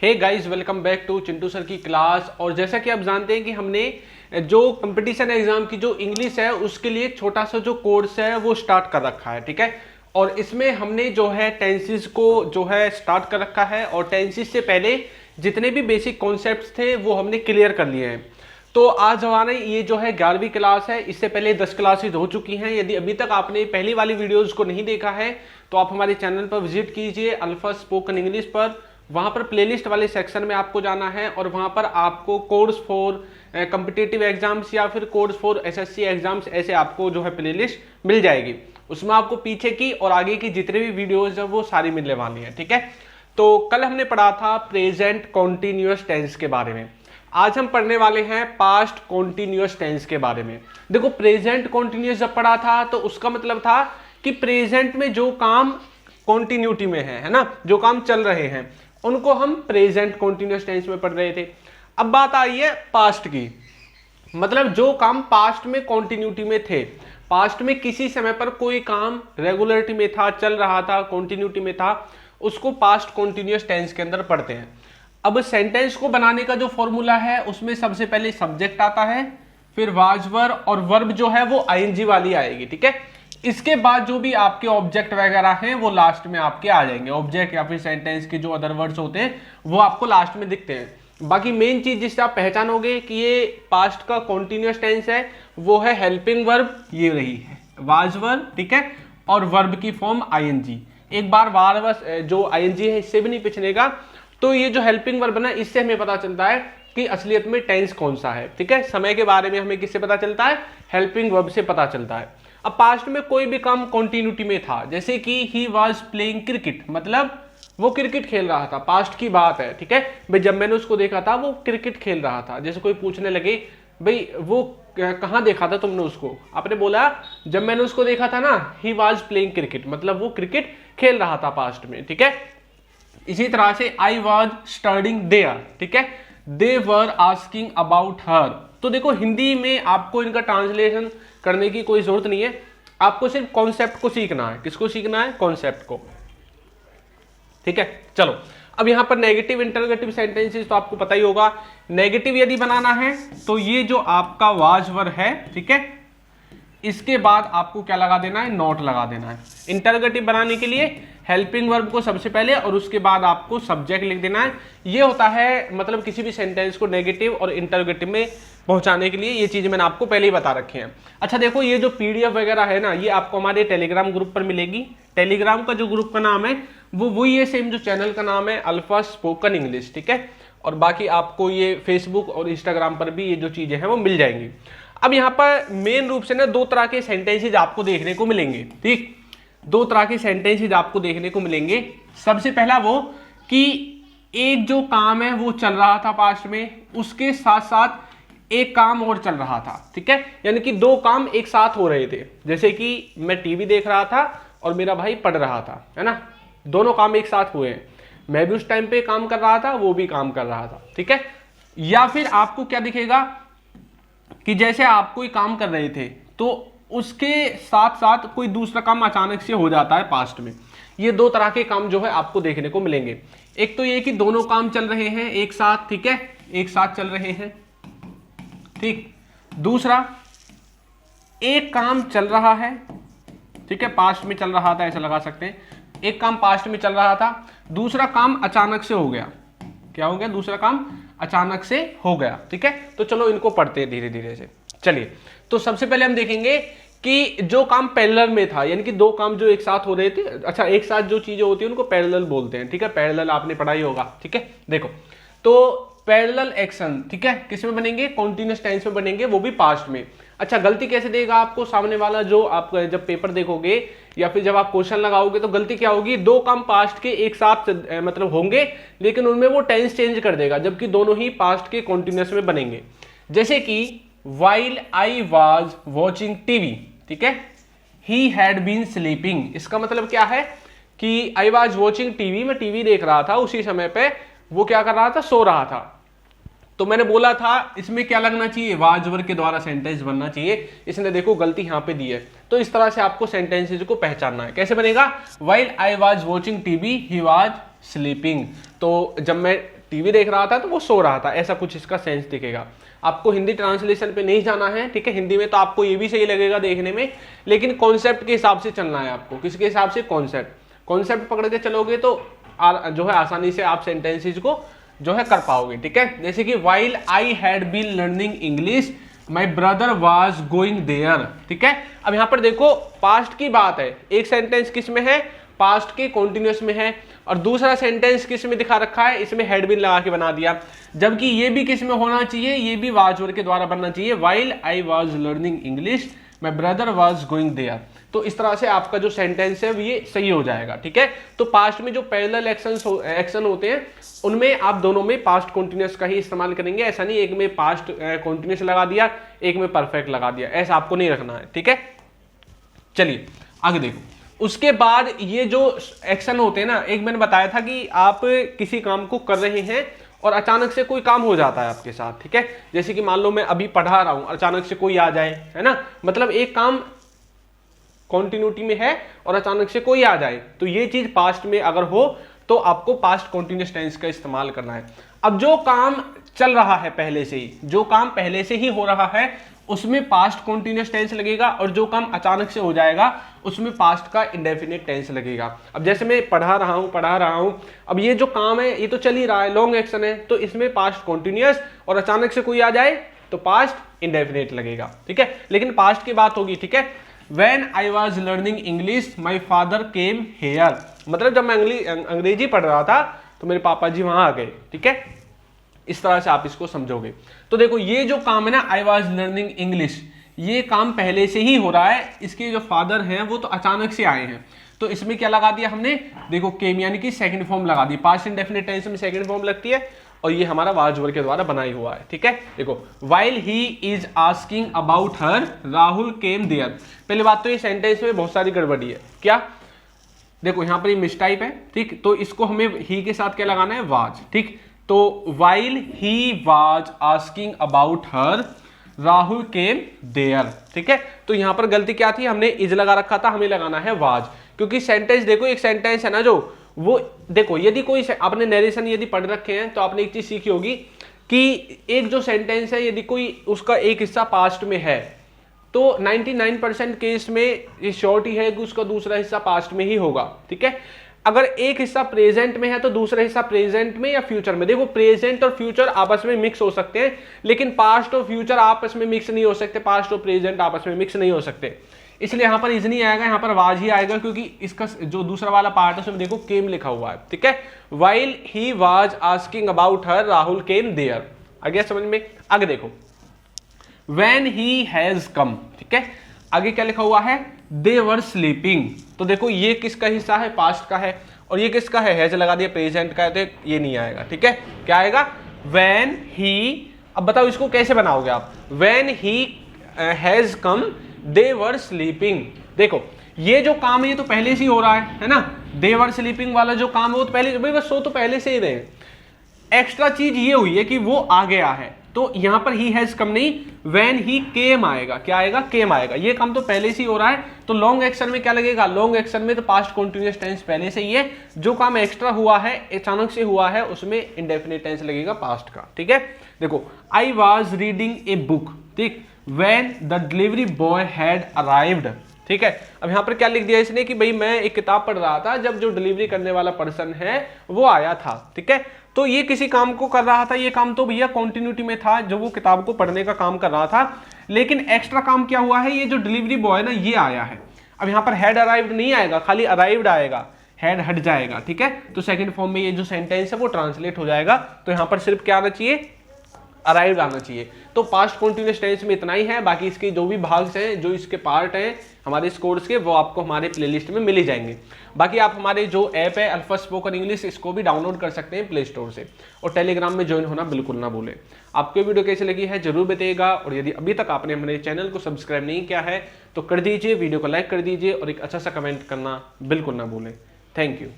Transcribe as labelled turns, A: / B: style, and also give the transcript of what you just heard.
A: Hey guys, welcome back to Chintu sir की क्लास। और जैसा कि आप जानते हैं कि हमने जो कंपटीशन एग्जाम की जो इंग्लिश है उसके लिए छोटा सा जो कोर्स है वो स्टार्ट कर रखा है, ठीक है। और इसमें हमने जो है टेंसेस को जो है स्टार्ट कर रखा है और टेंसेस से पहले जितने भी बेसिक कॉन्सेप्ट्स थे वो हमने क्लियर कर लिए हैं। तो आज हमारे ये जो है 11वीं क्लास है। इससे पहले 10 क्लासेज हो चुकी हैं। यदि अभी तक आपने पहली वाली वीडियोस को नहीं देखा है तो आप हमारे चैनल पर विजिट कीजिए अल्फा स्पोकन इंग्लिश पर। वहां पर प्लेलिस्ट वाले सेक्शन में आपको जाना है और वहां पर आपको कोर्स फॉर कॉम्पिटिटिव एग्जाम्स या फिर कोर्स फॉर एसएससी एग्जाम्स ऐसे आपको जो है प्लेलिस्ट मिल जाएगी। उसमें आपको पीछे की और आगे की जितने भी वीडियोज है वो सारी मिलने वाली है, ठीक है। तो कल हमने पढ़ा था प्रेजेंट कॉन्टिन्यूअस टेंस के बारे में। आज हम पढ़ने वाले हैं पास्ट कॉन्टिन्यूअस टेंस के बारे में। देखो, प्रेजेंट कॉन्टिन्यूअस जब पढ़ा था तो उसका मतलब था कि प्रेजेंट में जो काम कॉन्टिन्यूटी में है ना, जो काम चल रहे हैं उनको हम प्रेजेंट कॉन्टिन्यूअस टेंस में पढ़ रहे थे। अब बात आई है पास्ट की, मतलब जो काम पास्ट में कॉन्टिन्यूटी में थे, पास्ट में किसी समय पर कोई काम रेगुलरिटी में था, चल रहा था, कॉन्टिन्यूटी में था, उसको पास्ट कॉन्टिन्यूअस टेंस के अंदर पढ़ते हैं। अब सेंटेंस को बनाने का जो फॉर्मूला है उसमें सबसे पहले सब्जेक्ट आता है, फिर वाज वर और वर्ब जो है वो आईएनजी वाली आएगी, ठीक है। इसके बाद जो भी आपके ऑब्जेक्ट वगैरह हैं वो लास्ट में आपके आ जाएंगे। ऑब्जेक्ट या फिर सेंटेंस के जो अदर वर्ड्स होते हैं वो आपको लास्ट में दिखते हैं। बाकी मेन चीज जिससे आप पहचानोगे कि ये पास्ट का कॉन्टिन्यूअस टेंस है वो है हेल्पिंग वर्ब, ये रही है वाज वर्ब, ठीक है, और वर्ब की फॉर्म आईएनजी। एक बार वार जो आईएनजी है इससे भी नहीं पिछलेगा। तो ये जो हेल्पिंग वर्ब ना, इससे हमें पता चलता है कि असलियत में टेंस कौन सा है, ठीक है। समय के बारे में हमें किससे पता चलता है? हेल्पिंग वर्ब से पता चलता है। अब पास्ट में कोई भी काम कॉन्टिन्यूटी में था, जैसे कि ही वॉज प्लेइंग क्रिकेट, मतलब वो क्रिकेट खेल रहा था, पास्ट की बात है, ठीक है। भाई जब मैंने उसको देखा था वो क्रिकेट खेल रहा था। जैसे कोई पूछने लगे भाई वो कहाँ देखा था तुमने उसको, आपने बोला जब मैंने उसको देखा था ना, ही वॉज प्लेइंग क्रिकेट, मतलब वो क्रिकेट खेल रहा था पास्ट में, ठीक है। इसी तरह से आई वॉज स्टडिंग देयर, ठीक है, दे वर आस्किंग अबाउट हर। तो देखो, हिंदी में आपको इनका ट्रांसलेशन करने की कोई जरूरत नहीं है, आपको सिर्फ कॉन्सेप्ट को सीखना है। किसको सीखना है? कॉन्सेप्ट को, ठीक है। चलो, अब यहां पर नेगेटिव इंटरोगेटिव सेंटेंसेस तो आपको पता ही होगा। नेगेटिव यदि बनाना है तो ये जो आपका वाज वर है, ठीक है, इसके बाद आपको क्या लगा देना है? नॉट लगा देना है। इंटरोगेटिव बनाने के लिए हेल्पिंग वर्ब को सबसे पहले और उसके बाद आपको सब्जेक्ट लिख देना है। ये होता है मतलब किसी भी सेंटेंस को नेगेटिव और इंटरोगेटिव में पहुंचाने के लिए। ये चीज मैंने आपको पहले ही बता रखी है। अच्छा देखो, ये जो पीडीएफ वगैरह है ना, ये आपको हमारे टेलीग्राम ग्रुप पर मिलेगी। टेलीग्राम का जो ग्रुप का नाम है वो वही है, सेम जो चैनल का नाम है अल्फा स्पोकन इंग्लिश, ठीक है। और बाकी आपको ये फेसबुक और इंस्टाग्राम पर भी ये जो चीजें हैं वो मिल जाएंगी। अब यहाँ पर मेन रूप से ना दो तरह के सेंटेंसेज आपको देखने को मिलेंगे, ठीक। दो तरह के सेंटेंसेज आपको देखने को मिलेंगे। सबसे पहला वो कि एक जो काम है वो चल रहा था पास्ट में, उसके साथ साथ एक काम और चल रहा था, ठीक है। यानी कि दो काम एक साथ हो रहे थे। जैसे कि मैं टीवी देख रहा था और मेरा भाई पढ़ रहा था, है ना, दोनों काम एक साथ हुए हैं। मैं भी उस टाइम पे काम कर रहा था, वो भी काम कर रहा था, ठीक है। या फिर आपको क्या दिखेगा कि जैसे आप कोई काम कर रहे थे तो उसके साथ साथ कोई दूसरा काम अचानक से हो जाता है पास्ट में। ये दो तरह के काम जो है आपको देखने को मिलेंगे। एक तो ये कि दोनों काम चल रहे हैं एक साथ, ठीक है, एक साथ चल रहे हैं, ठीक। दूसरा, एक काम चल रहा है, ठीक है, पास्ट में चल रहा था, ऐसा लगा सकते हैं। एक काम पास्ट में चल रहा था, दूसरा काम अचानक से हो गया। क्या हो गया? दूसरा काम अचानक से हो गया, ठीक है। तो चलो इनको पढ़ते हैं धीरे धीरे से। चलिए, तो सबसे पहले हम देखेंगे कि जो काम पैरेलल में था, यानी कि दो काम जो एक साथ हो रहे थे, अच्छा एक साथ जो चीजें होती है उनको पैरेलल बोलते हैं, ठीक है। पैरेलल आपने पढ़ा ही होगा, ठीक है। देखो, तो पैरेलल एक्शन, ठीक है, किस में बनेंगे? कॉन्टिन्यूअस टेंस में बनेंगे, वो भी पास्ट में। अच्छा, गलती कैसे देगा आपको सामने वाला? जो आप जब पेपर देखोगे या फिर जब आप क्वेश्चन लगाओगे तो गलती क्या होगी? दो काम पास्ट के एक साथ मतलब होंगे, लेकिन उनमें वो टेंस चेंज कर देगा, जबकि दोनों ही पास्ट के कॉन्टिन्यूअस में बनेंगे। जैसे कि while I was watching TV, ठीक है, he had been sleeping। इसका मतलब क्या है कि I was watching TV, मैं टीवी देख रहा था, उसी समय पे वो क्या कर रहा था? सो रहा था। तो मैंने बोला था इसमें क्या लगना चाहिए? वाज वर के द्वारा सेंटेंस बनना चाहिए। इसने देखो गलती यहाँ पे दी है। तो इस तरह से आपको सेंटेंसेज को पहचानना है। कैसे बनेगा? while I was watching TV, he was sleeping. तो जब मैं टीवी देख रहा था तो वो सो रहा था, ऐसा कुछ इसका सेंस दिखेगा। आपको हिंदी ट्रांसलेशन पे नहीं जाना है, ठीक है। हिंदी में तो आपको ये भी सही लगेगा देखने में, लेकिन कॉन्सेप्ट के हिसाब से चलना है आपको। किसके हिसाब से? कॉन्सेप्ट पकड़ के चलोगे तो जो है आसानी से आप सेंटेंसेस को जो है कर पाओगे, ठीक है। जैसे कि while I had been learning English my brother was going there, ठीक है। अब यहाँ पर देखो पास्ट की बात है, एक सेंटेंस किस में है? पास्ट के कॉन्टिन्यूस में है, और दूसरा सेंटेंस किस में दिखा रखा है? इसमें हैड बीन लगा के बना दिया, जबकि ये भी किस में होना चाहिए? ये भी वाज वर्ड के द्वारा बनना चाहिए, while I was learning English my brother was going there. तो इस तरह से आपका जो सेंटेंस है ये सही हो जाएगा, ठीक है। तो पास्ट में जो पैरेलल एक्शन होते हैं उनमें आप दोनों में पास्ट कॉन्टिन्यूस का ही इस्तेमाल करेंगे। ऐसा नहीं एक में पास्ट कॉन्टिन्यूस लगा दिया, एक में परफेक्ट लगा दिया, ऐसा आपको नहीं रखना है, ठीक है। चलिए आगे देखो। उसके बाद ये जो एक्शन होते हैं ना, एक मैंने बताया था कि आप किसी काम को कर रहे हैं और अचानक से कोई काम हो जाता है आपके साथ, ठीक है। जैसे कि मान लो मैं अभी पढ़ा रहा हूं, अचानक से कोई आ जाए, है ना, मतलब एक काम कॉन्टिन्यूटी में है और अचानक से कोई आ जाए, तो ये चीज पास्ट में अगर हो तो आपको पास्ट कॉन्टिन्यूअस टेंस का इस्तेमाल करना है। अब जो काम चल रहा है पहले से ही, जो काम पहले से ही हो रहा है उसमें पास्ट कॉन्टिन्यूअस टेंस लगेगा, और जो काम अचानक से हो जाएगा उसमें पास्ट का इंडेफिनिट टेंस लगेगा। अब जैसे मैं पढ़ा रहा हूं, अब ये जो काम है ये तो चल ही रहा है, लॉन्ग एक्शन है, तो इसमें पास्ट कॉन्टिन्यूअस और अचानक से कोई आ जाए तो पास्ट इंडेफिनिट लगेगा, ठीक है। लेकिन पास्ट की बात होगी, ठीक है। When I was learning English, my father came here, मतलब जब मैं अंग्रेजी पढ़ रहा था तो मेरे पापा जी वहां आ गए, ठीक है। इस तरह से आप इसको समझोगे। तो देखो ये जो काम है ना, I was learning English, ये काम पहले से ही हो रहा है, इसके जो फादर हैं वो तो अचानक से आए हैं, तो इसमें क्या लगा दिया हमने? देखो केम यानी कि सेकंड फॉर्म लगा दी, पास्ट इंडेफिनिट टेंस में सेकंड फॉर्म लगती है, और ये हमारा वाज वर्ड के द्वारा बनाई हुआ है, ठीक है। देखो while he is asking about her Rahul came there. पहली बात तो ये सेंटेंस में बहुत सारी गड़बड़ी है। क्या? देखो यहाँ पर ये मिसटाइप है, ठीक, तो इसको हमें ही के साथ क्या लगाना है? वाज, ठीक। तो while he was asking about her Rahul came there, ठीक है। तो यहां पर गलती क्या थी? हमने इज लगा रखा था, हमें लगाना है वाज, क्योंकि सेंटेंस देखो एक सेंटेंस है ना, जो वो देखो यदि कोई आपने नरेशन यदि पढ़ रखे हैं तो आपने एक चीज सीखी होगी कि एक जो सेंटेंस है यदि कोई उसका एक हिस्सा पास्ट में है तो 99% केस में ये श्योरिटी है कि उसका दूसरा हिस्सा पास्ट में ही होगा, ठीक है। अगर एक हिस्सा प्रेजेंट में है तो दूसरा हिस्सा प्रेजेंट में या फ्यूचर में। देखो प्रेजेंट और फ्यूचर आपस में मिक्स हो सकते हैं, लेकिन पास्ट और फ्यूचर आपस में मिक्स नहीं हो सकते, पास्ट और प्रेजेंट आपस में मिक्स नहीं हो सकते। इसलिए यहां पर इज नहीं आएगा, यहां पर वाज ही आएगा, क्योंकि इसका जो दूसरा वाला पार्ट है उसमें देखो केम लिखा हुआ है, ठीक है। While he was asking about her Rahul came there. आ गया समझ में? आगे देखो व्हेन ही हैज कम, ठीक है। आगे क्या लिखा हुआ है? दे वर स्लीपिंग। तो देखो ये किसका हिस्सा है? पास्ट का है, और ये किसका है? हैज लगा दिया, प्रेजेंट का है, तो ये नहीं आएगा, ठीक है। क्या आएगा? When he. अब बताओ इसको कैसे बनाओगे आप? When he has come they were sleeping. देखो ये जो काम है ये तो पहले से ही हो रहा है ना। दे वर स्लीपिंग वाला जो काम है वो तो पहले, भाई बस सो तो पहले से ही रहे। एक्स्ट्रा चीज ये हुई है कि वो आ गया है, तो यहां पर ही हैज कम नहीं, व्हेन ही केम आएगा। क्या आएगा? केम आएगा। ये काम तो पहले से ही हो रहा है, तो लॉन्ग एक्शन में क्या लगेगा? लॉन्ग एक्शन में तो पास्ट कॉन्टिन्यूअस टेंस पहले से ही है, जो काम एक्स्ट्रा हुआ है, अचानक से हुआ है, उसमें इंडेफिनिट टेंस लगेगा पास्ट का, ठीक है। देखो I was reading a book, ठीक, when the delivery boy had arrived, ठीक है। अब यहां पर क्या लिख दिया इसने कि भाई मैं एक किताब पढ़ रहा था जब जो डिलीवरी करने वाला पर्सन है वो आया था, ठीक है। तो ये किसी काम को कर रहा था, ये काम तो भैया कॉन्टिन्यूटी में था, जो वो किताब को पढ़ने का काम कर रहा था, लेकिन एक्स्ट्रा काम क्या हुआ है? ये जो डिलीवरी बॉय ना ये आया है। अब यहाँ पर हैड अराइव्ड नहीं आएगा, खाली अराइव्ड आएगा, हैड हट जाएगा, ठीक है। तो सेकंड फॉर्म में ये जो सेंटेंस है वो ट्रांसलेट हो जाएगा, तो यहाँ पर सिर्फ क्या आना चाहिए? अराइव्ड आना चाहिए। तो पास्ट कॉन्टिन्यूअस टेंस में इतना ही है, बाकी इसके जो भी भाग हैं, जो इसके पार्ट हैं हमारे इस कोर्स के, वो आपको हमारे प्लेलिस्ट में मिल ही जाएंगे। बाकी आप हमारे जो ऐप है अल्फा स्पोकन इंग्लिश, इसको भी डाउनलोड कर सकते हैं प्ले स्टोर से, और टेलीग्राम में ज्वाइन होना बिल्कुल ना भूलें। आपको वीडियो कैसी लगी है जरूर बताइएगा, और यदि अभी तक आपने हमारे चैनल को सब्सक्राइब नहीं किया है तो कर दीजिए, वीडियो को लाइक कर दीजिए, और एक अच्छा सा कमेंट करना बिल्कुल ना भूलें। Thank you.